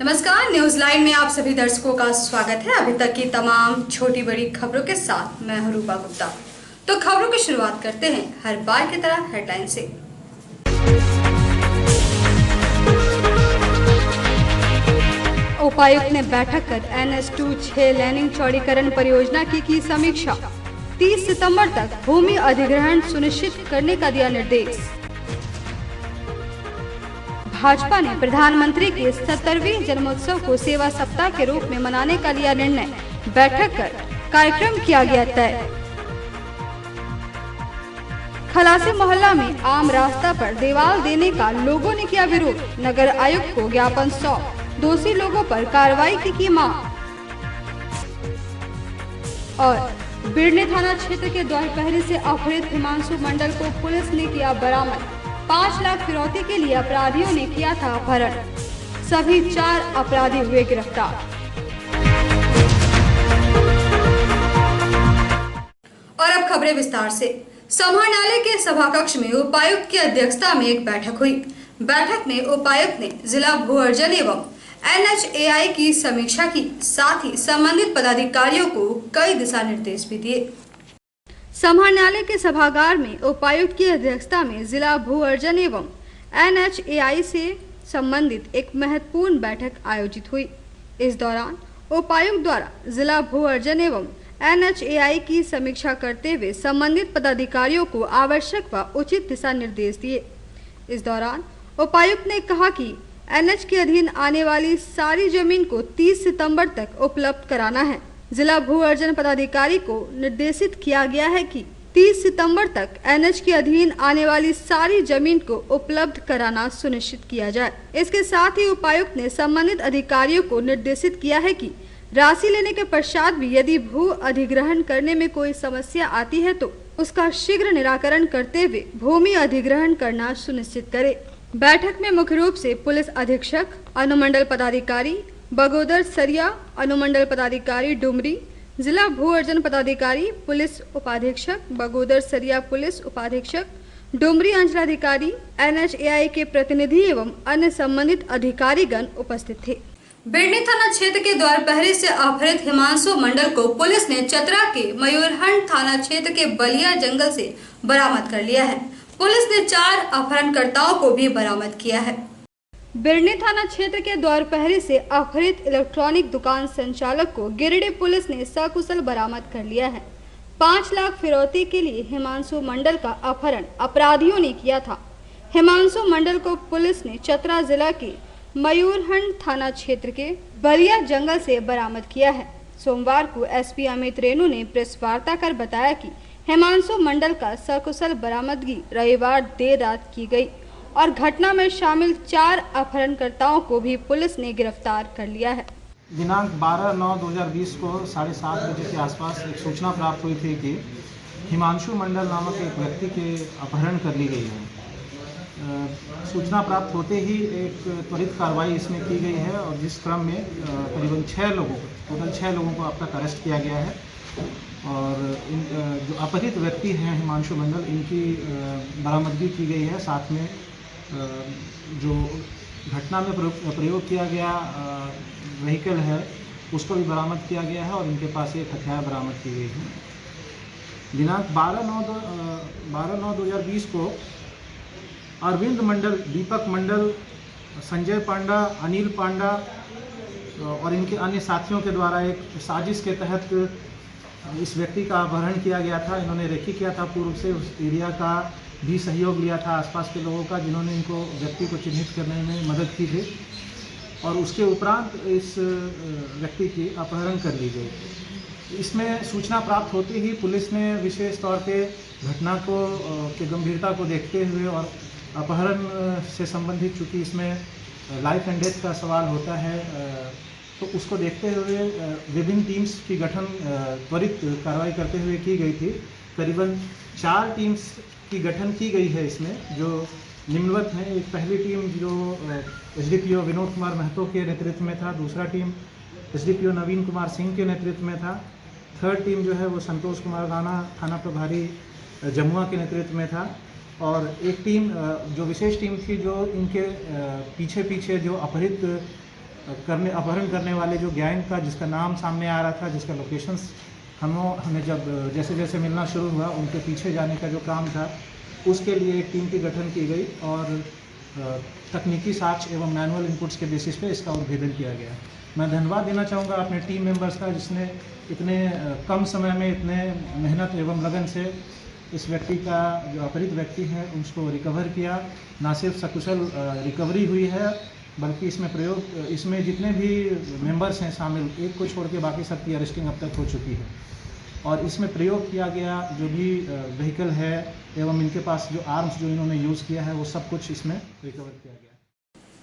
नमस्कार, news line में आप सभी दर्शकों का स्वागत है। अभी तक की तमाम छोटी बड़ी खबरों के साथ मैं हूं रूपा गुप्ता। तो खबरों की शुरुआत करते हैं हर बार की तरह हेडलाइन से। उपायुक्त ने बैठक कर NH2 6 लेनिंग चौड़ीकरण परियोजना की समीक्षा। 30 सितंबर तक भूमि अधिग्रहण सुनिश्चित करने का दिया निर्देश। भाजपा ने प्रधानमंत्री के 70वें जन्मोत्सव को सेवा सप्ताह के रूप में मनाने का लिया निर्णय। बैठक कर कार्यक्रम किया गया तय। खलासी मोहल्ला में आम रास्ता पर दीवार देने का लोगों ने किया विरोध। नगर आयुक्त को ज्ञापन सौंप दोषी लोगों पर कार्रवाई की मांग। और बिरनी थाना क्षेत्र के द्वारपहरी से अपहृत हिमांशु मंडल को पुलिस ने किया बरामद। 5 लाख फिरौती के लिए अपराधियों ने किया था अपहरण। सभी 4 अपराधी हुए गिरफ्तार। और अब खबरें विस्तार से। समाहरणालय के सभाकक्ष में उपायुक्त की अध्यक्षता में एक बैठक हुई। बैठक में उपायुक्त ने जिला भू अर्जन एवं NHAI की समीक्षा की, साथ ही संबंधित पदाधिकारियों को कई दिशा निर्देश भी दिए। समाहरणालय के सभागार में उपायुक्त की अध्यक्षता में जिला भू अर्जन एवं NHAI से संबंधित एक महत्वपूर्ण बैठक आयोजित हुई। इस दौरान उपायुक्त द्वारा जिला भू अर्जन एवं NHAI की समीक्षा करते हुए संबंधित पदाधिकारियों को आवश्यक व उचित दिशा निर्देश दिए। इस दौरान उपायुक्त ने कहा कि NH के अधीन आने वाली सारी जमीन को 30 सितंबर तक उपलब्ध कराना है। जिला भू अर्जन पदाधिकारी को निर्देशित किया गया है कि 30 सितंबर तक NH के अधीन आने वाली सारी जमीन को उपलब्ध कराना सुनिश्चित किया जाए। इसके साथ ही उपायुक्त ने संबंधित अधिकारियों को निर्देशित किया है कि राशि लेने के पश्चात भी यदि भू अधिग्रहण करने में कोई समस्या आती है तो उसका शीघ्र निराकरण करते हुए भूमि अधिग्रहण करना सुनिश्चित करे। बैठक में मुख्य रूप से पुलिस अधीक्षक, अनुमंडल पदाधिकारी बगोदर सरिया, अनुमंडल पदाधिकारी डुमरी, जिला भू अर्जन पदाधिकारी, पुलिस उपाधीक्षक बगोदर सरिया, पुलिस उपाधीक्षक डुमरी, अंचलाधिकारी, NHAI के प्रतिनिधि एवं अन्य संबंधित अधिकारीगण उपस्थित थे। बिरनी थाना क्षेत्र के द्वारपहरी से अपहृत हिमांशु मंडल को पुलिस ने चतरा के मयूरहंड थाना क्षेत्र के बलिया जंगल से बरामद कर लिया है। पुलिस ने 4 अपहरणकर्ताओं को भी बरामद किया है। बिरनी थाना क्षेत्र के द्वारपहरी से अपहृत इलेक्ट्रॉनिक दुकान संचालक को गिरिडीह पुलिस ने सकुशल बरामद कर लिया है। 5 लाख फिरौती के लिए हिमांशु मंडल का अपहरण अपराधियों ने किया था। हिमांशु मंडल को पुलिस ने चतरा जिला के मयूरहंड थाना क्षेत्र के बलिया जंगल से बरामद किया है। सोमवार को SP अमित रेणु ने प्रेस वार्ता कर बताया कि हिमांशु मंडल का सकुशल बरामदगी रविवार देर रात की गई और घटना में शामिल 4 अपहरणकर्ताओं को भी पुलिस ने गिरफ्तार कर लिया है। दिनांक 12/9/2020 को 7:30 बजे के आसपास एक सूचना प्राप्त हुई थी कि हिमांशु मंडल नामक एक व्यक्ति के अपहरण कर ली गई है। सूचना प्राप्त होते ही एक त्वरित कार्रवाई इसमें की गई है और जिस क्रम में करीबन 6 लोगों को अब तक अरेस्ट किया गया है और जो अपहृत व्यक्ति हैं हिमांशु मंडल, इनकी बरामदगी की गई है। साथ में जो घटना में प्रयोग किया गया व्हीकल है उसको भी बरामद किया गया है और इनके पास एक हथियार बरामद की गई है। दिनांक 12/9/2020 को अरविंद मंडल, दीपक मंडल, संजय पांडा, अनिल पांडा और इनके अन्य साथियों के द्वारा एक साजिश के तहत इस व्यक्ति का अपहरण किया गया था। इन्होंने रेकी किया था, पूर्व से उस एरिया का भी सहयोग लिया था आसपास के लोगों का, जिन्होंने इनको व्यक्ति को चिन्हित करने में मदद की थी और उसके उपरांत इस व्यक्ति की अपहरण कर ली गई। इसमें सूचना प्राप्त होते ही पुलिस ने विशेष तौर पे घटना को की गंभीरता को देखते हुए और अपहरण से संबंधित, चूँकि इसमें लाइफ एंड डेथ का सवाल होता है, तो उसको देखते हुए विभिन्न टीम्स की गठन त्वरित कार्रवाई करते हुए की गई थी। करीबन 4 टीम्स की गठन की गई है इसमें, जो निम्नवत है। एक पहली टीम जो SDPO विनोद कुमार महतो के नेतृत्व में था, दूसरा टीम SDPO नवीन कुमार सिंह के नेतृत्व में था, थर्ड टीम जो है वो संतोष कुमार राणा थाना प्रभारी जमुआ के नेतृत्व में था और एक टीम जो विशेष टीम थी जो इनके पीछे जो अपहृत अपहरण करने वाले जो गैंग का जिसका नाम सामने आ रहा था, जिसका लोकेशंस हमें जब जैसे जैसे मिलना शुरू हुआ, उनके पीछे जाने का जो काम था, उसके लिए एक टीम की गठन की गई और तकनीकी साक्ष्य एवं मैनुअल इनपुट्स के बेसिस पे इसका उद्भेदन किया गया। मैं धन्यवाद देना चाहूँगा अपने टीम मेंबर्स का, जिसने इतने कम समय में इतने मेहनत एवं लगन से इस व्यक्ति का, जो अपहृत व्यक्ति है, उसको रिकवर किया। ना सिर्फ सकुशल रिकवरी हुई है, बल्कि इसमें जितने भी मेंबर्स हैं शामिल, एक को छोड़ के बाकी सबकी अरेस्टिंग अब तक हो चुकी है। और इसमें प्रयोग किया गया जो भी व्हीकल है एवं इनके पास जो आर्म्स जो इन्होंने यूज़ किया है, वो सब कुछ इसमें रिकवर किया गया।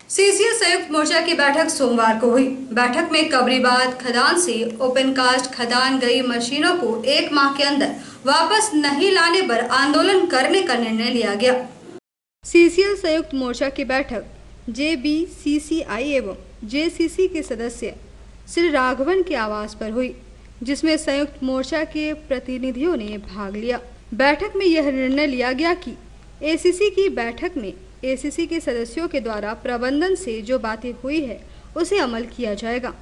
सीसीएल संयुक्त मोर्चा की बैठक सोमवार को हुई। बैठक में कबरीबाद खदान से ओपन कास्ट खदान गई मशीनों को 1 माह के अंदर वापस नहीं लाने पर आंदोलन करने का निर्णय लिया गया। सीसीएल संयुक्त मोर्चा की बैठक जेबीसीसीआई एवं जेसीसी के सदस्य श्री राघवन के आवास पर हुई, जिसमें संयुक्त मोर्चा के प्रतिनिधियों ने भाग लिया। बैठक में यह निर्णय लिया गया कि एसीसी की बैठक में एसीसी के सदस्यों के द्वारा प्रबंधन से जो बातें हुई है उसे अमल किया जाएगा।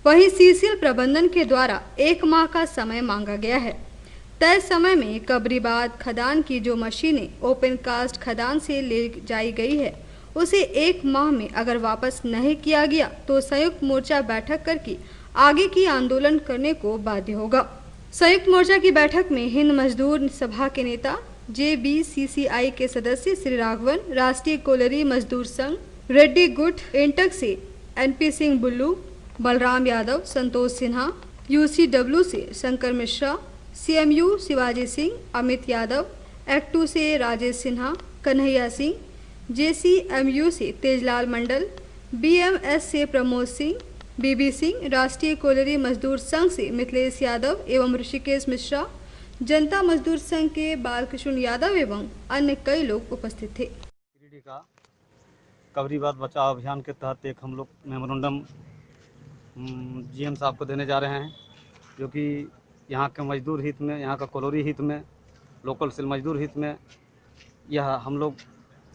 वहीं सीसीएल प्रबंधन के द्वारा 1 माह का समय मांगा गया है। तय समय में कबरीबाद खदान की जो मशीनें ओपन कास्ट खदान से ले जाई गई है, उसे 1 माह में अगर वापस नहीं किया गया तो संयुक्त मोर्चा बैठक करके आगे की आंदोलन करने को बाध्य होगा। संयुक्त मोर्चा की बैठक में हिंद मजदूर सभा के नेता, जेबीसीसीआई के सदस्य श्री राघवन, राष्ट्रीय कोलरी मजदूर संघ, रेड्डी गुट, इंटक से एनपी सिंह बुल्लू, बलराम यादव, संतोष सिन्हा, यूसीडब्ल्यू से शंकर मिश्रा, सीएमयू शिवाजी सिंह, अमित यादव, एक्ट2 से राजेश सिन्हा, कन्हैया सिंह, जेसीएमयू से तेजलाल मंडल, बीएमएस से प्रमोद सिंह, बीबी सिंह, राष्ट्रीय कोलरी मजदूर संघ से मिथिलेश यादव एवं ऋषिकेश मिश्रा, जनता मजदूर संघ के बालकृष्ण यादव एवं अन्य कई लोग उपस्थित थे। का कबरीबाद बचाव अभियान के तहत एक हम लोग मेमोरेंडम जीएम साहब को देने जा रहे हैं, जो कि यहाँ के मजदूर हित में, यहाँ का कोलोरी हित में, लोकल सेल मजदूर हित में, यह हम लोग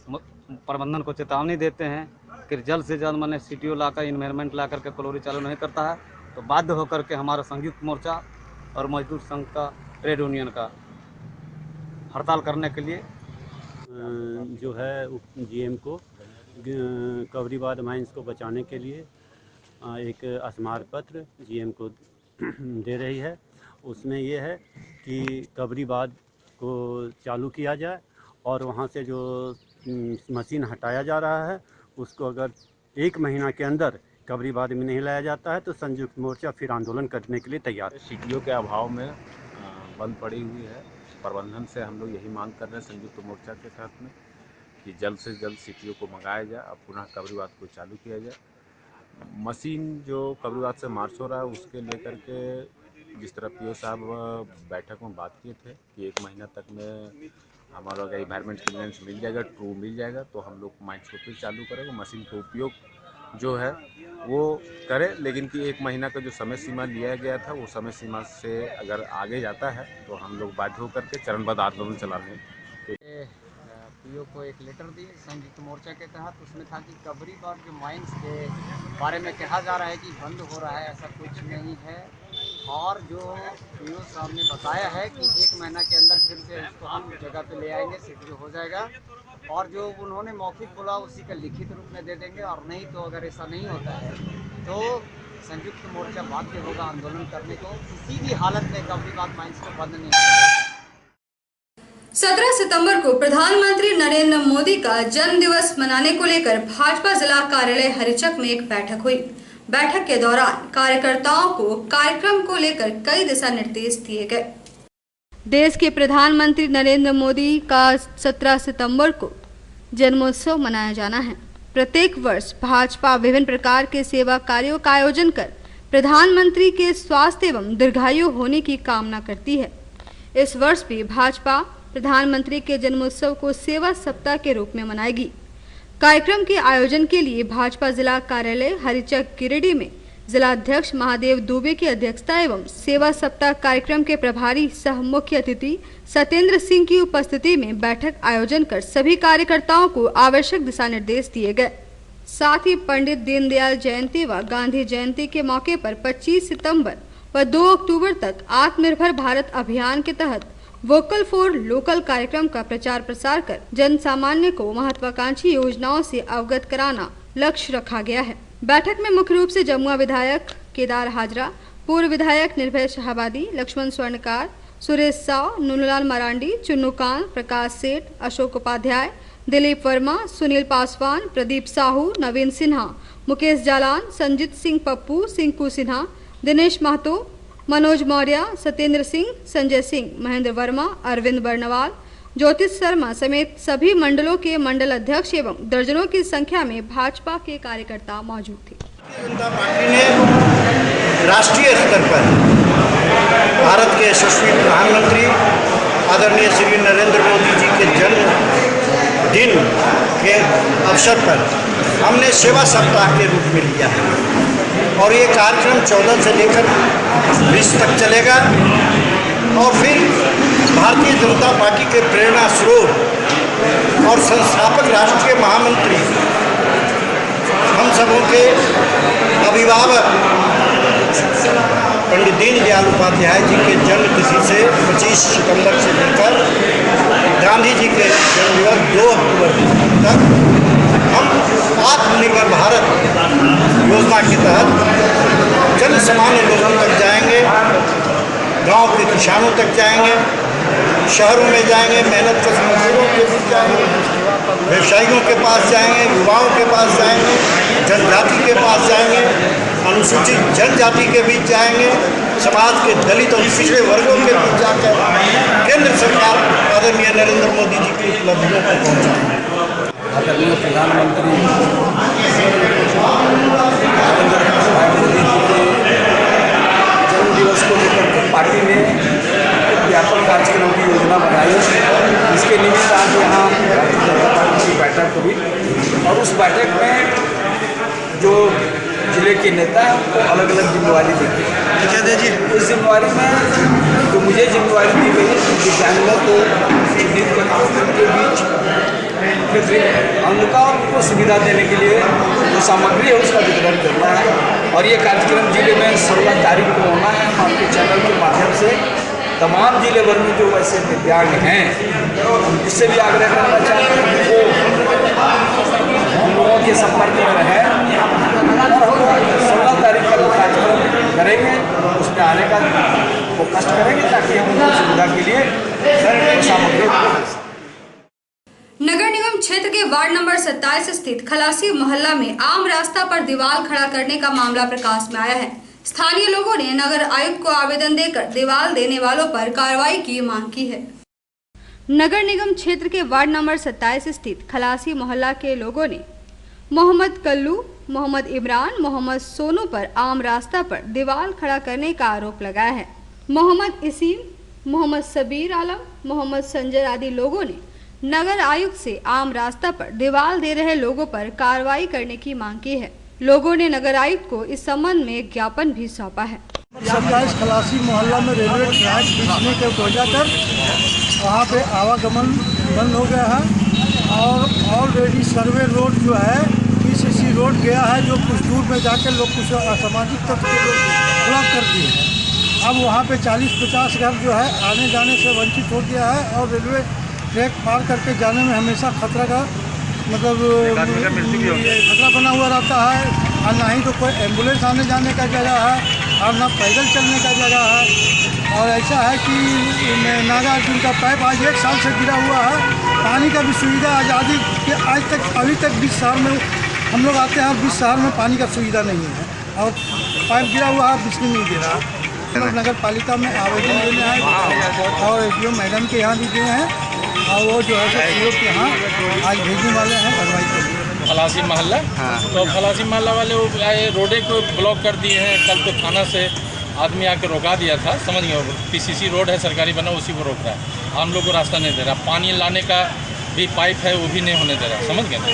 प्रबंधन को चेतावनी देते हैं कि जल्द से जल्द मैंने सीटीओ लाकर, इन्वायरमेंट ला करके कोलोरी चालू नहीं करता है तो बाध्य होकर के हमारा संयुक्त मोर्चा और मजदूर संघ का ट्रेड यूनियन का हड़ताल करने के लिए जो है जीएम को कबरीबाद माइंस को बचाने के लिए एक स्मारक पत्र जीएम को दे रही है। उसमें ये है कि कबरीबाद को चालू किया जाए और वहाँ से जो मशीन हटाया जा रहा है उसको अगर 1 महीना के अंदर कबरीबाद में नहीं लाया जाता है तो संयुक्त मोर्चा फिर आंदोलन करने के लिए तैयार है। सीटीओ के अभाव में बंद पड़ी हुई है। प्रबंधन से हम लोग यही मांग कर रहे हैं संयुक्त मोर्चा के तहत में कि जल्द से जल्द सीटीओ को मंगाया जाए और पुनः कबरीबाद को चालू किया जाए। मशीन जो कबरीबाद से मार्च हो रहा है उसके लेकर के जिस तरह पीओ साहब बैठक में बात किए थे कि 1 महीना तक में हमारा अगर एनवायरमेंट क्लियरेंस मिल जाएगा, ट्रू मिल जाएगा तो हम लोग माइंस को फिर चालू करेंगे। मशीन का उपयोग जो है वो करें, लेकिन कि 1 महीना का जो समय सीमा लिया गया था वो समय सीमा से अगर आगे जाता है तो हम लोग बाध्य होकर के चरणबद्ध आंदोलन चलाने पीओ को एक लेटर दिए संयुक्त मोर्चा के तहत। उसमें था कि कबरीबाद जो माइंस के बारे में कहा जा रहा है कि बंद हो रहा है, ऐसा कुछ नहीं है। और जो पीओ साहब ने बताया है कि 1 महीना के अंदर फिर से उसको हम जगह पे ले आएंगे, सीटीओ हो जाएगा। और जो उन्होंने मौखिक बोला उसी का लिखित रूप में दे देंगे, और नहीं तो अगर ऐसा नहीं होता है तो संयुक्त मोर्चा बाध्य होगा आंदोलन करने को। किसी भी हालत में कबरीबाद माइंस को बंद नहीं होगा। 17 सितंबर को प्रधानमंत्री नरेंद्र मोदी का जन्म दिवस मनाने को लेकर भाजपा जिला कार्यालय हरिचक में एक बैठक हुई। बैठक के दौरान कार्यकर्ताओं को कार्यक्रम को लेकर कई दिशा निर्देश दिए गए। देश के प्रधानमंत्री नरेंद्र मोदी का 17 सितंबर को जन्मोत्सव मनाया जाना है। प्रत्येक वर्ष भाजपा विभिन्न प्रकार के सेवा कार्यों का आयोजन कर प्रधानमंत्री के स्वास्थ्य एवं दीर्घायु होने की कामना करती है। इस वर्ष भी भाजपा प्रधानमंत्री के जन्मोत्सव को सेवा सप्ताह के रूप में मनाएगी। कार्यक्रम के आयोजन के लिए भाजपा जिला कार्यालय हरिचक गिरिडीह में जिलाध्यक्ष महादेव दुबे की अध्यक्षता एवं सेवा सप्ताह कार्यक्रम के प्रभारी सह मुख्य अतिथि सत्येंद्र सिंह की उपस्थिति में बैठक आयोजन कर सभी कार्यकर्ताओं को आवश्यक दिशा निर्देश दिए गए। साथ ही पंडित दीनदयाल जयंती व गांधी जयंती के मौके पर 25 सितंबर व 2 अक्टूबर तक आत्मनिर्भर भारत अभियान के तहत वोकल फॉर लोकल कार्यक्रम का प्रचार प्रसार कर जन सामान्य को महत्वाकांक्षी योजनाओं से अवगत कराना लक्ष्य रखा गया है। बैठक में मुख्य रूप से जमुआ विधायक केदार हाजरा, पूर्व विधायक निर्भय शाहबादी, लक्ष्मण स्वर्णकार, सुरेश साव, नूनलाल मरांडी, चुन्नू कान, प्रकाश सेठ, अशोक उपाध्याय, दिलीप वर्मा, सुनील पासवान, प्रदीप साहू, नवीन सिन्हा, मुकेश जालान, संजीत सिंह पप्पू, सिंकू सिन्हा, दिनेश महतो, मनोज मौर्य, सत्येंद्र सिंह, संजय सिंह, महेंद्र वर्मा, अरविंद बर्नवाल, ज्योतिष शर्मा समेत सभी मंडलों के मंडल अध्यक्ष एवं दर्जनों की संख्या में भाजपा के कार्यकर्ता मौजूद थे। जनता पार्टी ने राष्ट्रीय स्तर पर भारत के यशस्वी प्रधानमंत्री आदरणीय श्री नरेंद्र मोदी जी के जन्म दिन के अवसर पर हमने सेवा सप्ताह के रूप में लिया है और ये कार्यक्रम 14 से लेकर 20 तक चलेगा और फिर भारतीय जनता पार्टी के प्रेरणा स्रोत और संस्थापक राष्ट्रीय महामंत्री हम सबों के अभिभावक पंडित दीनदयाल उपाध्याय जी के जन्म तिथि से 25 सितंबर से लेकर गांधी जी के जन्म दिवस 2 अक्टूबर तक हम आत्मनिर्भर भारत योजना के तहत जन सामान्य लोगों तक जाएंगे, गांव के किसानों तक जाएंगे, शहरों में जाएंगे, मेहनत कश मजदूरों के बीच जाएंगे, व्यवसायियों के पास जाएंगे, युवाओं के पास जाएंगे, जनजाति के पास जाएंगे, अनुसूचित जनजाति के बीच जाएंगे, समाज के दलित और पिछड़े वर्गों के बीच जाकर केंद्र सरकार आदरणीय नरेंद्र मोदी जी की उपलब्धियों को पहुँचाएंगे। आदरणीय प्रधानमंत्री जन्म दिवस को लेकर के पार्टी ने व्यापक कार्यक्रम की योजना बनाई, इसके निमित्त आज यहाँ भारतीय जनता पार्टी की बैठक हुई और उस बैठक में जो जिले के नेता हैं उनको अलग अलग जिम्मेवारी दी गई। उस जिम्मेवारी में जो मुझे जिम्मेवारी दी गई दिव्यांगों को चिन्हित करके उनके बीच अंगों को सुविधा देने के लिए जो सामग्री है उसका वितरण करना है और ये कार्यक्रम जिले में 16 तारीख को होना है। आपके चैनल के माध्यम से तमाम जिले भर में जो वैसे दिव्यांग हैं इससे भी आग्रह करना चाहते हैं वो हम लोगों के संपर्क में रहे और 16 तारीख का जो कार्यक्रम करेंगे उसमें आने का वो कष्ट करेंगे ताकि हम उनकी सुविधा के लिए सामग्री। नगर निगम क्षेत्र के वार्ड नंबर 27 स्थित खलासी मोहल्ला में आम रास्ता पर दीवार खड़ा करने का मामला प्रकाश में आया है। स्थानीय लोगों ने नगर आयुक्त को आवेदन देकर दीवार देने वालों पर कार्रवाई की मांग की है। नगर निगम क्षेत्र के वार्ड नंबर 27 स्थित खलासी मोहल्ला के लोगों ने मोहम्मद कल्लू, मोहम्मद इमरान, मोहम्मद सोनू पर आम रास्ता पर दीवार खड़ा करने का आरोप लगाया है। मोहम्मद इसीम, मोहम्मद सबीर आलम, मोहम्मद संजय आदि लोगों ने नगर आयुक्त से आम रास्ता पर दीवार दे रहे लोगों पर कार्रवाई करने की मांग की है। लोगों ने नगर आयुक्त को इस संबंध में एक ज्ञापन भी सौंपा है। 27 खलासी मोहल्ला में रेलवे ट्रैक बिछने के वजह कर वहाँ पे आवागमन बंद हो गया है और ऑलरेडी सर्वे रोड जो है PCC रोड गया है जो कुछ दूर में जाकर लोग कुछ असामाजिक तत्व के लोग ब्लॉक कर दिए हैं। अब वहाँ पे 40-50 घर जो है आने जाने से वंचित हो गया है और रेलवे ट्रैक पार करके जाने में हमेशा खतरा का खतरा बना हुआ रहता है और ना ही तो कोई एम्बुलेंस आने जाने का जगह है और ना पैदल चलने का जगह है। और ऐसा है कि नागार्जुन का पाइप आज 1 साल से गिरा हुआ है। पानी का भी सुविधा आज़ादी के आज तक अभी तक 20 शहर में हम लोग आते हैं, 20 शहर में पानी का सुविधा नहीं है और पाइप गिरा हुआ है, बिजली नहीं दे रहा। नगर पालिका में आवेदन देने आए और ADO मैडम के यहाँ भी दिए हैं और वो जो है CO के यहाँ आज भेजने वाले हैं कार्रवाई के लिए। खलासी मोहल्ला तो खलासी मोहल्ला वाले रोडे को ब्लॉक कर दिए हैं। कल तो थाना से आदमी आके रोका दिया था, समझ गए। PCC रोड है सरकारी बना, उसी को रोक रहा है। हम लोग को रास्ता नहीं दे रहा। पानी लाने का भी पाइप है वो भी नहीं होने दे रहा, समझ गए ना।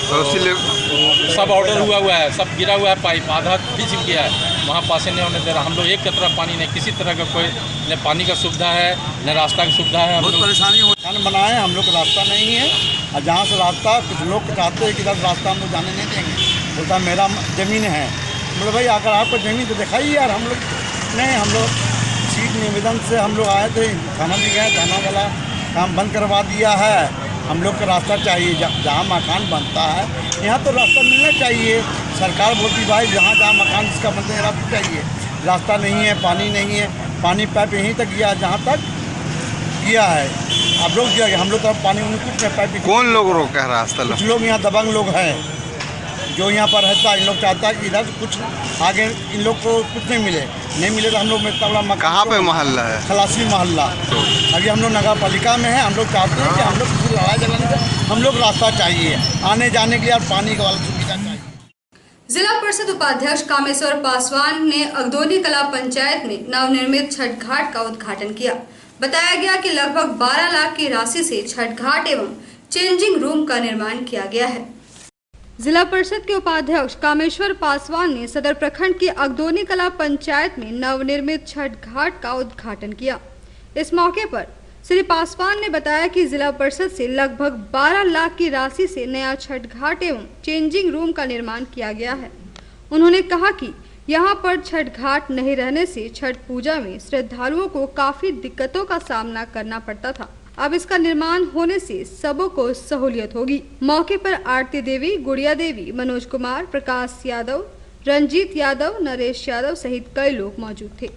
सब ऑर्डर हुआ है, सब गिरा हुआ है पाइप, आधा भी छिप गया है, वहाँ पास नहीं होने दे रहा। हम लोग एक कतरा पानी नहीं, किसी तरह का कोई न पानी का सुविधा है न रास्ता की सुविधा है। बहुत परेशानी हो बनाए, हम लोग का रास्ता नहीं है, और जहाँ से रास्ता कुछ लोग चाहते हैं कि इधर रास्ता हम लोग जाने नहीं देंगे, बोलता मेरा ज़मीन है। बोले भाई अगर आपको ज़मीन तो दिखाइए यार। हम लोग नहीं, हम लोग सीट निवेदन से हम लोग आए थे, थाना भी गए, थाना वाला काम बंद करवा दिया है। हम लोग का रास्ता चाहिए, जहाँ मकान बनता है यहाँ तो रास्ता मिलना चाहिए। सरकार बोलती भाई जहाँ जहाँ मकान जिसका बनता है रास्ता चाहिए, रास्ता नहीं है, पानी नहीं है। पानी पाइप यहीं तक गया जहाँ तक गया है, अब रोक दिया गया। हम लोग तो पानी उन्हें कुछ नहीं, पाइप कौन लोग रोका है रास्ता? कुछ लोग यहाँ दबंग लोग हैं जो यहाँ पर रहता है। इन लोग चाहता है कि इधर कुछ आगे इन लोग को कुछ नहीं मिले तो हम लोग में इतना बड़ा मकान। कहाँ पे मोहल्ला है? खलासी मोहल्ला। अभी हम लोग नगर पालिका में है। हम लोग चाहते हैं कि हम लोग किसी लड़ाई झगड़ने से हम लोग रास्ता चाहिए आने जाने के लिए, और पानी का वाला सुविधा चाहिए। जिला परिषद उपाध्यक्ष कामेश्वर पासवान ने अगदोनी कला पंचायत में नवनिर्मित छठ घाट का उद्घाटन किया। बताया गया कि लगभग 12 लाख की राशि से छठ घाट एवं चेंजिंग रूम का निर्माण किया गया है। जिला परिषद के उपाध्यक्ष कामेश्वर पासवान ने सदर प्रखंड की अगदोनी कला पंचायत में नवनिर्मित छठ घाट का उद्घाटन किया। इस मौके पर श्री पासवान ने बताया कि जिला परिषद से लगभग 12 लाख की राशि से नया छठ घाट एवं चेंजिंग रूम का निर्माण किया गया है। उन्होंने कहा कि यहाँ पर छठ घाट नहीं रहने से छठ पूजा में श्रद्धालुओं को काफी दिक्कतों का सामना करना पड़ता था। अब इसका निर्माण होने से सबों को सहूलियत होगी। मौके पर आरती देवी, गुड़िया देवी, मनोज कुमार, प्रकाश यादव, रंजीत यादव, नरेश यादव सहित कई लोग मौजूद थे।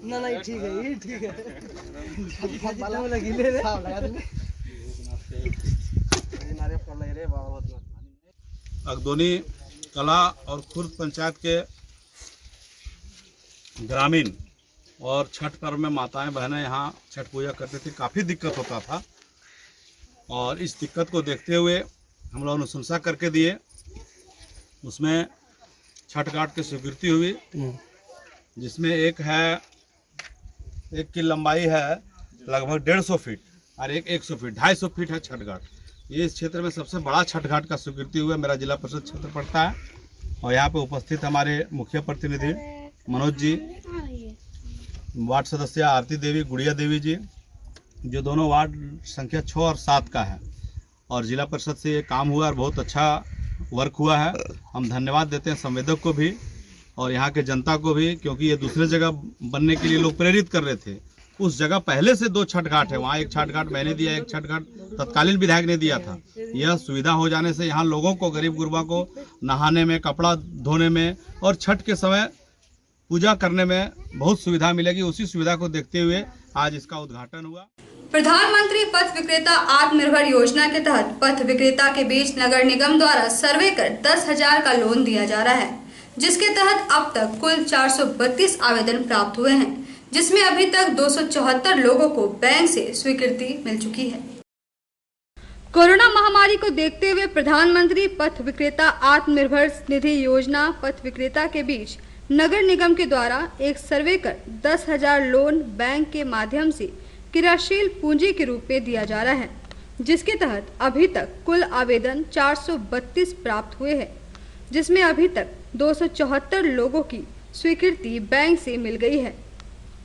नहीं ठीक है, ये ठीक है। अगदोनी कला और खुर्द पंचायत के ग्रामीण और छठ पर्व में माताएं बहनें यहाँ छठ पूजा करते थे, काफ़ी दिक्कत होता था। और इस दिक्कत को देखते हुए हम लोगों ने अनुशंसा करके दिए, उसमें छठ घाट की स्वीकृति हुई, जिसमें एक की लंबाई है लगभग 150 फीट और एक 100 फीट, 250 फीट है छठ घाट। ये इस क्षेत्र में सबसे बड़ा छठ घाट का स्वीकृति हुआ। मेरा जिला परिषद क्षेत्र पड़ता है और यहाँ पे उपस्थित हमारे मुख्य प्रतिनिधि मनोज जी, वार्ड सदस्य आरती देवी, गुड़िया देवी जी, जो दोनों वार्ड संख्या 6 और 7 का है। और जिला परिषद से ये काम हुआ और बहुत अच्छा वर्क हुआ है। हम धन्यवाद देते हैं संवेदक को भी और यहाँ के जनता को भी, क्योंकि ये दूसरे जगह बनने के लिए लोग प्रेरित कर रहे थे। उस जगह पहले से 2 छठ घाट है, वहाँ एक छठ घाट मैंने दिया, एक छठ घाट तत्कालीन विधायक ने दिया था। यह सुविधा हो जाने से यहाँ लोगों को, गरीब गुरबा को नहाने में, कपड़ा धोने में और छठ के समय पूजा करने में बहुत सुविधा मिलेगी। उसी सुविधा को देखते हुए आज इसका उद्घाटन हुआ। प्रधानमंत्री पथ विक्रेता आत्मनिर्भर योजना के तहत पथ विक्रेता के बीच नगर निगम द्वारा सर्वे कर 10,000 का लोन दिया जा रहा है, जिसके तहत अब तक कुल 432 आवेदन प्राप्त हुए हैं, जिसमें अभी तक 274 लोगों को बैंक से स्वीकृति मिल चुकी है। कोरोना महामारी को देखते हुए प्रधानमंत्री पथ विक्रेता आत्मनिर्भर निधि योजना पथ विक्रेता के बीच नगर निगम के द्वारा एक सर्वे कर 10,000 लोन बैंक के माध्यम से क्रियाशील पूंजी के रूप में दिया जा रहा है, जिसके तहत अभी तक कुल आवेदन 432 प्राप्त हुए हैं, जिसमें अभी तक 274 लोगों की स्वीकृति बैंक से मिल गई है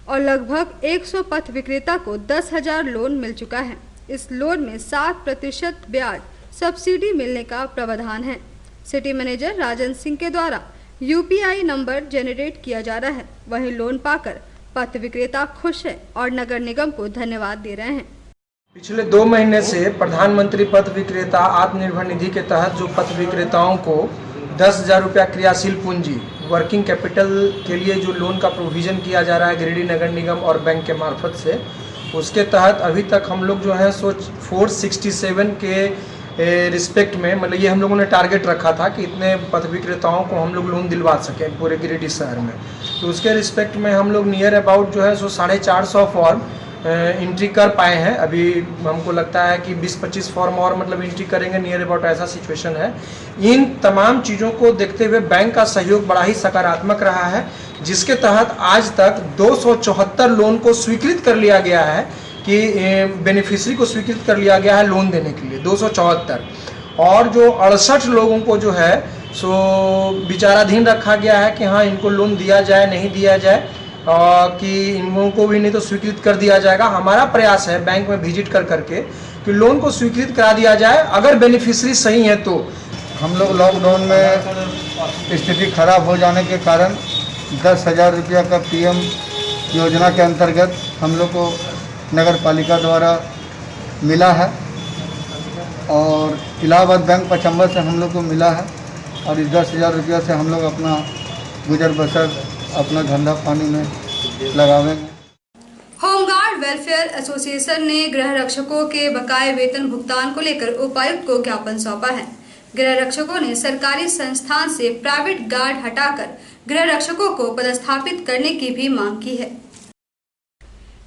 और लगभग 100 पथ विक्रेता को 10,000 लोन मिल चुका है। इस लोन में 7% ब्याज सब्सिडी मिलने का प्रावधान है। सिटी मैनेजर राजन सिंह के द्वारा UPI नंबर जनरेट किया जा रहा है। वहीं लोन पाकर पथ विक्रेता खुश है और नगर निगम को धन्यवाद दे रहे हैं। पिछले 2 महीने से प्रधानमंत्री पथ विक्रेता आत्मनिर्भर निधि के तहत जो पथ विक्रेताओं को 10,000 रुपया क्रियाशील पूंजी वर्किंग कैपिटल के लिए जो लोन का प्रोविज़न किया जा रहा है गिरिडीह नगर निगम और बैंक के मार्फत से, उसके तहत अभी तक हम लोग जो है 467 के रिस्पेक्ट में, मतलब ये हम लोगों ने टारगेट रखा था कि इतने पथ विक्रेताओं को हम लोग लोन दिलवा सकें पूरे गिरिडीह शहर में। तो उसके रिस्पेक्ट में हम लोग नियर अबाउट जो है सो 450 फॉर्म एंट्री कर पाए हैं। अभी हमको लगता है कि 20-25 फॉर्म और मतलब एंट्री करेंगे, नियर अबाउट ऐसा सिचुएशन है। इन तमाम चीज़ों को देखते हुए बैंक का सहयोग बड़ा ही सकारात्मक रहा है, जिसके तहत आज तक 274 लोन को स्वीकृत कर लिया गया है कि बेनिफिशियरी को स्वीकृत कर लिया गया है लोन देने के लिए 274, और जो 68 लोगों को जो है सो विचाराधीन रखा गया है कि हाँ इनको लोन दिया जाए नहीं दिया जाए, कि इन लोगों को भी नहीं तो स्वीकृत कर दिया जाएगा। हमारा प्रयास है बैंक में विजिट कर करके कि लोन को स्वीकृत करा दिया जाए, अगर बेनिफिशियरी सही है तो। हम लोग लॉकडाउन में स्थिति खराब हो जाने के कारण 10,000 रुपया का PM योजना के अंतर्गत हम लोग को नगर पालिका द्वारा मिला है, और इलाहाबाद बैंक पचम्बर से हम लोग को मिला है, और इस 10,000 रुपया से हम लोग अपना गुजर बसर अपना धंधा पानी में लगावेंगे। होमगार्ड वेलफेयर एसोसिएशन ने गृह रक्षकों के बकाये वेतन भुगतान को लेकर उपायुक्त को ज्ञापन सौंपा है। गृह रक्षकों ने सरकारी संस्थान से प्राइवेट गार्ड हटाकर गृह रक्षकों को पदस्थापित करने की भी मांग की है।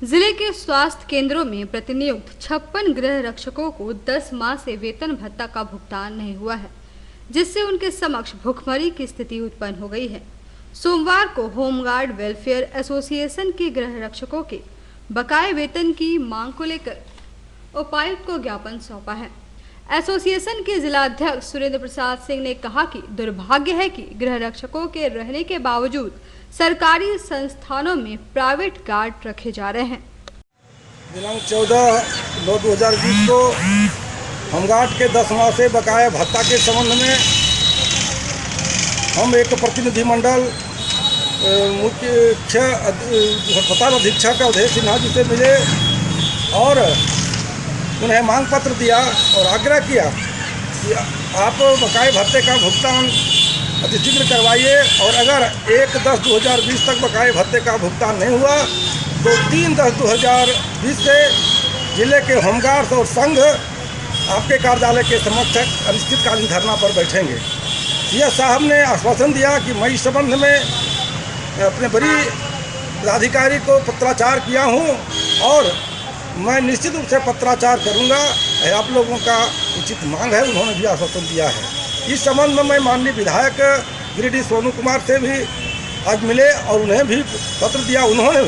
जिले के स्वास्थ्य केंद्रों में प्रतिनियुक्त 56 गृह रक्षकों को 10 माह से वेतन भत्ता का भुगतान नहीं हुआ है, जिससे उनके समक्ष भुखमरी की स्थिति उत्पन्न हो गई है। सोमवार को होमगार्ड वेलफेयर एसोसिएशन के गृह रक्षकों के बकाये वेतन की मांग को लेकर उपायुक्त को ज्ञापन सौंपा है। एसोसिएशन के जिला अध्यक्ष सुरेंद्र प्रसाद सिंह ने कहा कि दुर्भाग्य है कि गृह रक्षकों के रहने के बावजूद सरकारी संस्थानों में प्राइवेट गार्ड रखे जा रहे हैं। दिनांक 14/9/2020 को होमगार्ड के 10 माह से बकाया भत्ता के संबंध में हम एक प्रतिनिधिमंडल मुख्य अस्पताल अधीक्षक अवधेश सिन्हा जी से मिले और उन्हें मांग पत्र दिया और आग्रह किया कि आप बकाये भत्ते का भुगतान अतिशीघ्र करवाइए, और अगर 1/10/2020 तक बकाये भत्ते का भुगतान नहीं हुआ तो 3/10/2020 से जिले के होमगार्ड्स और संघ आपके कार्यालय के समक्ष अनिश्चितकालीन धरना पर बैठेंगे। CS साहब ने आश्वासन दिया कि मैं इस संबंध में अपने बड़ी पदाधिकारी को पत्राचार किया हूं और मैं निश्चित रूप से पत्राचार करूंगा, आप लोगों का उचित मांग है, उन्होंने भी आश्वासन दिया है। इस संबंध में मैं माननीय विधायक गिरिडीह सोनू कुमार से भी आज मिले और उन्हें भी पत्र दिया। उन्होंने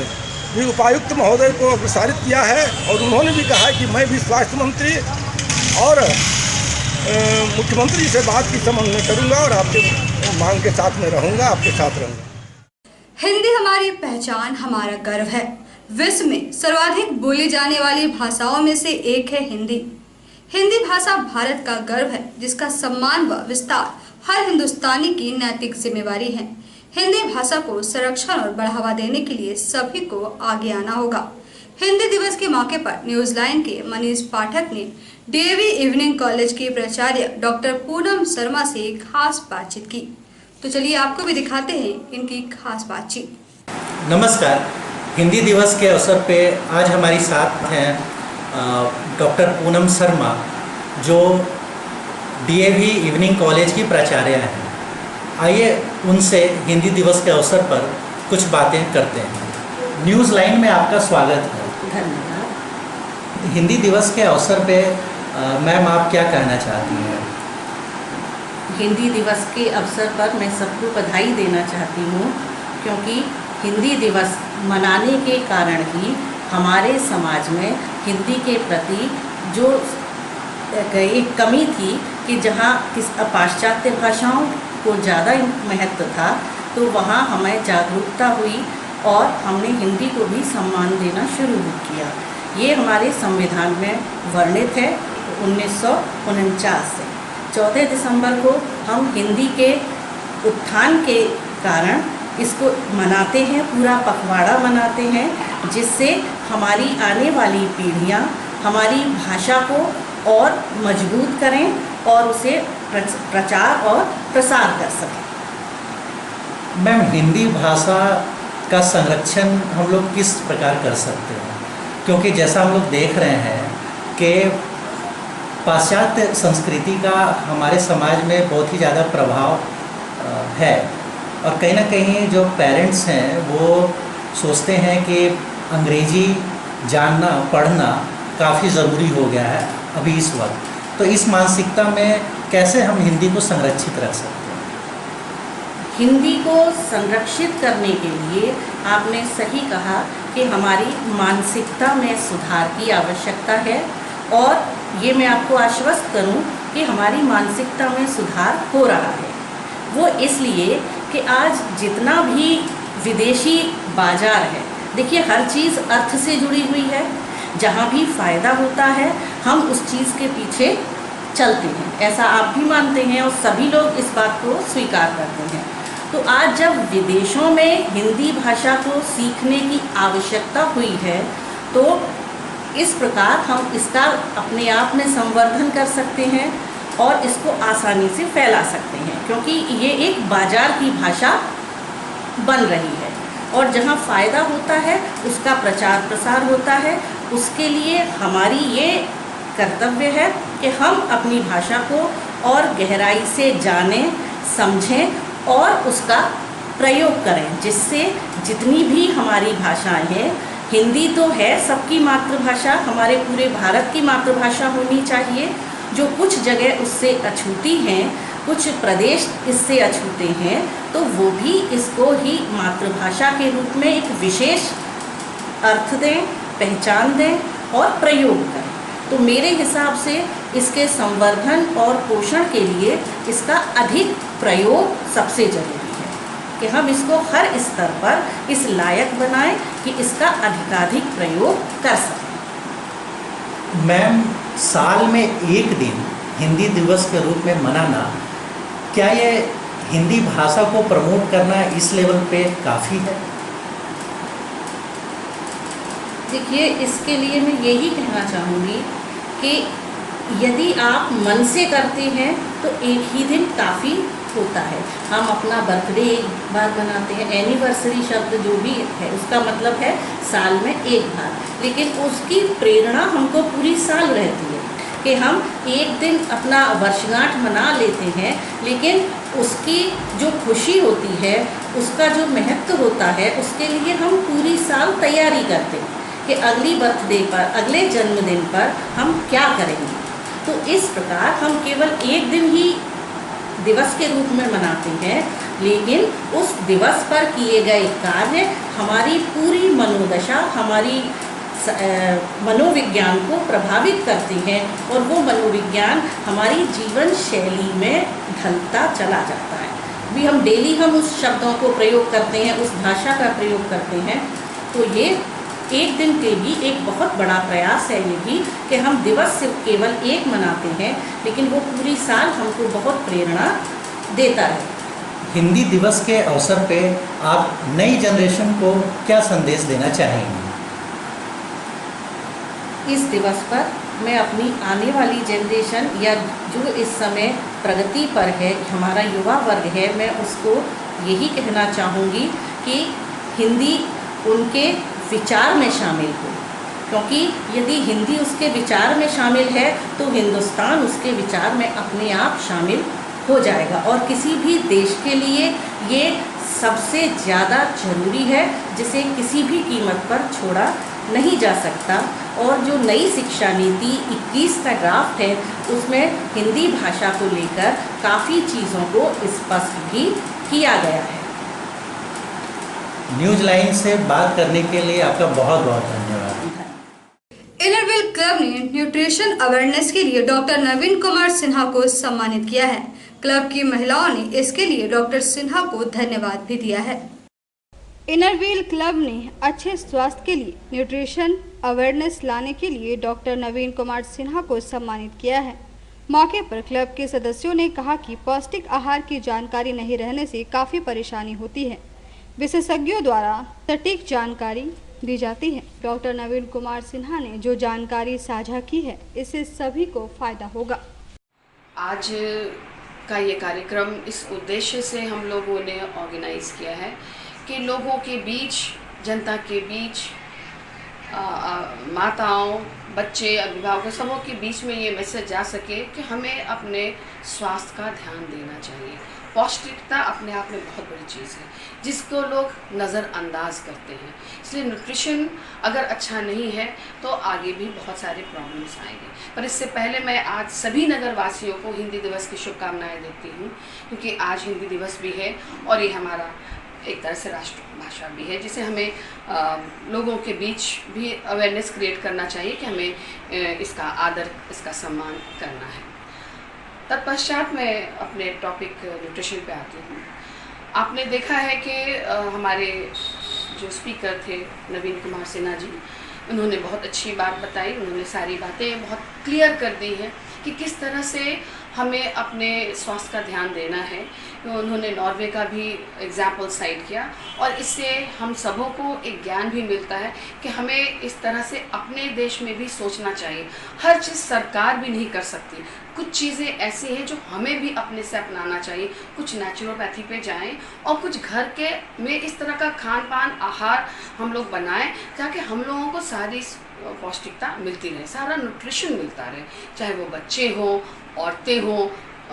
भी उपायुक्त महोदय को अग्रसारित किया है और उन्होंने भी कहा है कि मैं भी स्वास्थ्य मंत्री और मुख्यमंत्री से बात की संबंध में करूंगा और आपके मांग के साथ में रहूंगा, आपके साथ रहूंगा। हिंदी हमारी पहचान, हमारा गर्व है। विश्व में सर्वाधिक बोली जाने वाली भाषाओं में से एक है हिंदी। हिंदी भाषा भारत का गर्व है, जिसका सम्मान व विस्तार हर हिंदुस्तानी की नैतिक जिम्मेवारी है। हिंदी भाषा को संरक्षण और बढ़ावा देने के लिए सभी को आगे आना होगा। हिंदी दिवस के मौके पर न्यूज लाइन के मनीष पाठक ने DAV इवनिंग कॉलेज की प्राचार्य डॉक्टर पूनम शर्मा से खास बातचीत की। तो चलिए आपको भी दिखाते हैं इनकी खास बातचीत। नमस्कार। हिंदी दिवस के अवसर पे आज हमारी साथ हैं डॉक्टर पूनम शर्मा, जो DAV इवनिंग कॉलेज की प्राचार्य हैं। आइए उनसे हिंदी दिवस के अवसर पर कुछ बातें करते हैं। न्यूज़ लाइन में आपका स्वागत है। धन्यवाद। हिंदी दिवस के अवसर पे मैम आप क्या कहना चाहती हैं? हिंदी दिवस के अवसर पर मैं सबको बधाई देना चाहती हूँ, क्योंकि हिंदी दिवस मनाने के कारण ही हमारे समाज में हिंदी के प्रति जो एक कमी थी कि जहाँ पाश्चात्य भाषाओं को ज़्यादा महत्व था, तो वहाँ हमें जागरूकता हुई और हमने हिंदी को भी सम्मान देना शुरू किया। ये हमारे संविधान में वर्णित है 1949 से। 14 दिसंबर को हम हिंदी के उत्थान के कारण इसको मनाते हैं, पूरा पखवाड़ा मनाते हैं, जिससे हमारी आने वाली पीढ़ियाँ हमारी भाषा को और मजबूत करें और उसे प्रचार और प्रसार कर सकें। मैम, हिंदी भाषा का संरक्षण हम लोग किस प्रकार कर सकते हैं? क्योंकि जैसा हम लोग देख रहे हैं कि पाश्चात्य संस्कृति का हमारे समाज में बहुत ही ज़्यादा प्रभाव है और कहीं ना कहीं जो पेरेंट्स हैं वो सोचते हैं कि अंग्रेजी जानना पढ़ना काफ़ी ज़रूरी हो गया है अभी इस वक्त। तो इस मानसिकता में कैसे हम हिंदी को संरक्षित रख सकते हैं? हिंदी को संरक्षित करने के लिए आपने सही कहा कि हमारी मानसिकता में सुधार की आवश्यकता है और ये मैं आपको आश्वस्त करूं कि हमारी मानसिकता में सुधार हो रहा है। वो इसलिए कि आज जितना भी विदेशी बाजार है, देखिए हर चीज़ अर्थ से जुड़ी हुई है। जहाँ भी फ़ायदा होता है हम उस चीज़ के पीछे चलते हैं, ऐसा आप भी मानते हैं और सभी लोग इस बात को स्वीकार करते हैं। तो आज जब विदेशों में हिंदी भाषा को सीखने की आवश्यकता हुई है तो इस प्रकार हम इसका अपने आप में संवर्धन कर सकते हैं और इसको आसानी से फैला सकते हैं, क्योंकि ये एक बाजार की भाषा बन रही है और जहाँ फ़ायदा होता है उसका प्रचार प्रसार होता है। उसके लिए हमारी ये कर्तव्य है कि हम अपनी भाषा को और गहराई से जानें, समझें और उसका प्रयोग करें, जिससे जितनी भी हमारी भाषाएं हैं, हिंदी तो है सबकी मातृभाषा, हमारे पूरे भारत की मातृभाषा होनी चाहिए। जो कुछ जगह उससे अछूती हैं, कुछ प्रदेश इससे अछूते हैं, तो वो भी इसको ही मातृभाषा के रूप में एक विशेष अर्थ दें, पहचान दें और प्रयोग करें। तो मेरे हिसाब से इसके संवर्धन और पोषण के लिए इसका अधिक प्रयोग सबसे ज़रूरी है कि हम इसको हर स्तर पर इस लायक बनाएं कि इसका अधिकाधिक प्रयोग कर सकें। मैम, साल में एक दिन हिंदी दिवस के रूप में मनाना, क्या ये हिंदी भाषा को प्रमोट करना इस लेवल पे काफ़ी है? देखिए, इसके लिए मैं यही कहना चाहूँगी कि यदि आप मन से करते हैं तो एक ही दिन काफ़ी होता है। हम अपना बर्थडे एक बार मनाते हैं, एनिवर्सरी शब्द जो भी है उसका मतलब है साल में एक बार, लेकिन उसकी प्रेरणा हमको पूरी साल रहती है कि हम एक दिन अपना वर्षगांठ मना लेते हैं, लेकिन उसकी जो खुशी होती है, उसका जो महत्व होता है, उसके लिए हम पूरी साल तैयारी करते हैं कि अगली बर्थडे पर, अगले जन्मदिन पर हम क्या करेंगे। तो इस प्रकार हम केवल एक दिन ही दिवस के रूप में मनाते हैं, लेकिन उस दिवस पर किए गए कार्य हमारी पूरी मनोदशा, हमारी मनोविज्ञान को प्रभावित करती हैं और वो मनोविज्ञान हमारी जीवन शैली में ढलता चला जाता है। भी हम डेली हम उस शब्दों को प्रयोग करते हैं, उस भाषा का प्रयोग करते हैं। तो ये एक दिन के भी एक बहुत बड़ा प्रयास है ये भी कि हम दिवस सिर्फ केवल एक मनाते हैं, लेकिन वो पूरी साल हमको बहुत प्रेरणा देता है। हिंदी दिवस के अवसर पे आप नई जनरेशन को क्या संदेश देना चाहेंगे? इस दिवस पर मैं अपनी आने वाली जनरेशन या जो इस समय प्रगति पर है, हमारा युवा वर्ग है, मैं उसको यही कहना चाहूँगी कि हिंदी उनके विचार में शामिल हो, क्योंकि यदि हिंदी उसके विचार में शामिल है तो हिंदुस्तान उसके विचार में अपने आप शामिल हो जाएगा और किसी भी देश के लिए ये सबसे ज़्यादा जरूरी है, जिसे किसी भी कीमत पर छोड़ा नहीं जा सकता। और जो नई शिक्षा नीति 21 का ड्राफ्ट है, उसमें हिंदी भाषा को लेकर काफ़ी चीज़ों को स्पष्ट भी किया गया है। न्यूज लाइन से बात करने के लिए आपका बहुत बहुत धन्यवाद। इनरव्हील क्लब ने न्यूट्रिशन अवेयरनेस के लिए डॉक्टर नवीन कुमार सिन्हा को सम्मानित किया है। क्लब की महिलाओं ने इसके लिए डॉक्टर सिन्हा को धन्यवाद भी दिया है। इनरव्हील क्लब ने अच्छे स्वास्थ्य के लिए न्यूट्रिशन अवेयरनेस लाने के लिए डॉक्टर नवीन कुमार सिन्हा को सम्मानित किया है। मौके पर क्लब के सदस्यों ने कहा कि पौष्टिक आहार की जानकारी नहीं रहने से काफ़ी परेशानी होती है, विशेषज्ञों द्वारा सटीक जानकारी दी जाती है। डॉक्टर नवीन कुमार सिन्हा ने जो जानकारी साझा की है, इससे सभी को फायदा होगा। आज का ये कार्यक्रम इस उद्देश्य से हम लोगों ने ऑर्गेनाइज किया है कि लोगों के बीच, जनता के बीच माताओं, बच्चे, अभिभावकों सबों के बीच में ये मैसेज जा सके कि हमें अपने स्वास्थ्य का ध्यान देना चाहिए। पौष्टिकता अपने आप में बहुत बड़ी चीज़ है जिसको लोग नज़रअंदाज करते हैं। इसलिए न्यूट्रिशन अगर अच्छा नहीं है तो आगे भी बहुत सारे प्रॉब्लम्स आएंगे। पर इससे पहले मैं आज सभी नगरवासियों को हिंदी दिवस की शुभकामनाएं देती हूँ, क्योंकि आज हिंदी दिवस भी है और ये हमारा एक तरह से राष्ट्रभाषा भी है, जिसे हमें लोगों के बीच भी अवेयरनेस क्रिएट करना चाहिए कि हमें इसका आदर, इसका सम्मान करना है। तत्पश्चात मैं अपने टॉपिक न्यूट्रिशन पे आती हूँ। आपने देखा है कि हमारे जो स्पीकर थे नवीन कुमार सिन्हा जी, उन्होंने बहुत अच्छी बात बताई। उन्होंने सारी बातें बहुत क्लियर कर दी हैं कि किस तरह से हमें अपने स्वास्थ्य का ध्यान देना है। उन्होंने नॉर्वे का भी एग्जाम्पल साइट किया और इससे हम सबों को एक ज्ञान भी मिलता है कि हमें इस तरह से अपने देश में भी सोचना चाहिए। हर चीज़ सरकार भी नहीं कर सकती, कुछ चीज़ें ऐसी हैं जो हमें भी अपने से अपनाना चाहिए। कुछ नेचुरोपैथी पे जाएं और कुछ घर के में इस तरह का खान पान, आहार हम लोग बनाएं ताकि हम लोगों को सारी पौष्टिकता मिलती रहे, सारा न्यूट्रिशन मिलता रहे, चाहे वो बच्चे हों, औरतें हों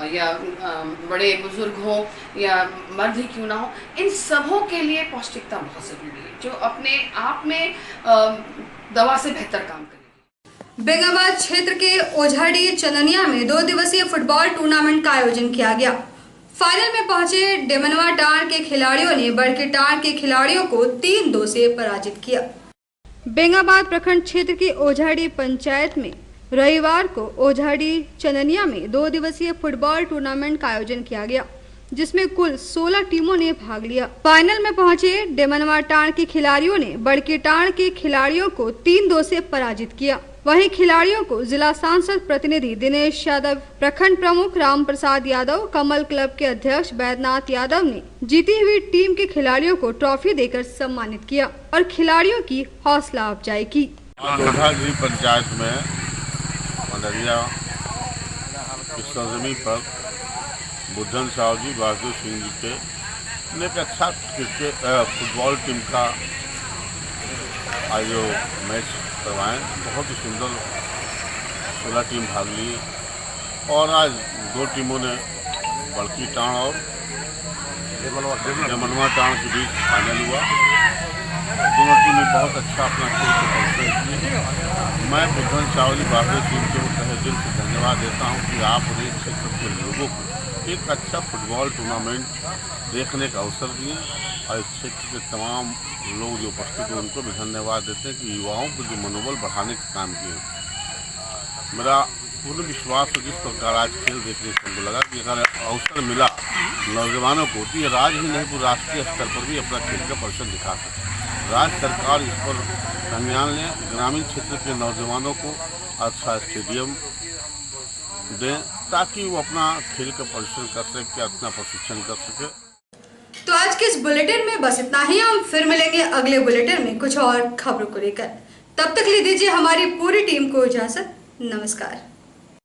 या बड़े बुजुर्ग हों या मर्द ही क्यों ना हो, इन सबों के लिए पौष्टिकता बहुत ज़रूरी है जो अपने आप में दवा से बेहतर काम करे। बेंगाबाद क्षेत्र के ओझाडी चननिया में 2 दिवसीय फुटबॉल टूर्नामेंट का आयोजन किया गया। फाइनल में पहुंचे डेमनवा टाण के खिलाड़ियों ने बड़के टाण के खिलाड़ियों को 3-2 से पराजित किया। बेंगाबाद प्रखंड क्षेत्र की ओझाडी पंचायत में रविवार को ओझाडी चननिया में 2 दिवसीय फुटबॉल टूर्नामेंट का आयोजन किया गया, जिसमें कुल 16 टीमों ने भाग लिया। फाइनल में पहुंचे डेमनवा टाण के खिलाड़ियों ने बड़के टाण के खिलाड़ियों को 3-2 से पराजित किया। वहीं खिलाड़ियों को जिला सांसद प्रतिनिधि दिनेश यादव, प्रखंड प्रमुख राम प्रसाद यादव, कमल क्लब के अध्यक्ष बैद्यनाथ यादव ने जीती हुई टीम के खिलाड़ियों को ट्रॉफी देकर सम्मानित किया और खिलाड़ियों की हौसला अफजाई की। ओझाडी पंचायत में मडरिया की सरजमी पर बुद्धन साहु जी, वासुदेव सिंह जी के एक अच्छा क्रिकेट फुटबॉल टीम का आज जो मैच करवाएं, बहुत ही सुंदर 16 टीम भाग ली और आज 2 टीमों ने बड़की टाण और डेमनवा टाण के बीच फाइनल हुआ। दोनों टीमें बहुत अच्छा अपना खेल को प्रदर्शन किए। मैं बुद्धन साहु जी, वासुदेव सिंह को तहे दिल से धन्यवाद देता हूं कि आपने इस क्षेत्र के लोगों को एक अच्छा फुटबॉल टूर्नामेंट देखने का अवसर दिए और इस क्षेत्र के तमाम लोग जो उपस्थित हैं उनको भी धन्यवाद देते हैं कि युवाओं को जो मनोबल बढ़ाने का काम किए। मेरा पूर्ण विश्वास है जिस प्रकार आज खेल देखने से हमको लगा कि अगर अवसर मिला नौजवानों को तो ये राज्य ही नहीं पूरे राष्ट्रीय स्तर पर भी अपना खेल का प्रदर्शन दिखा सकते। राज्य सरकार इस पर संज्ञान लें, ग्रामीण क्षेत्र के नौजवानों को अच्छा स्टेडियम दें ताकि वो अपना खेल का प्रदर्शन कर सके, अपना प्रशिक्षण कर सके। तो आज के इस बुलेटिन में बस इतना ही। हम फिर मिलेंगे अगले बुलेटिन में कुछ और खबरों को लेकर। तब तक ले दीजिए हमारी पूरी टीम को इजाजत। नमस्कार।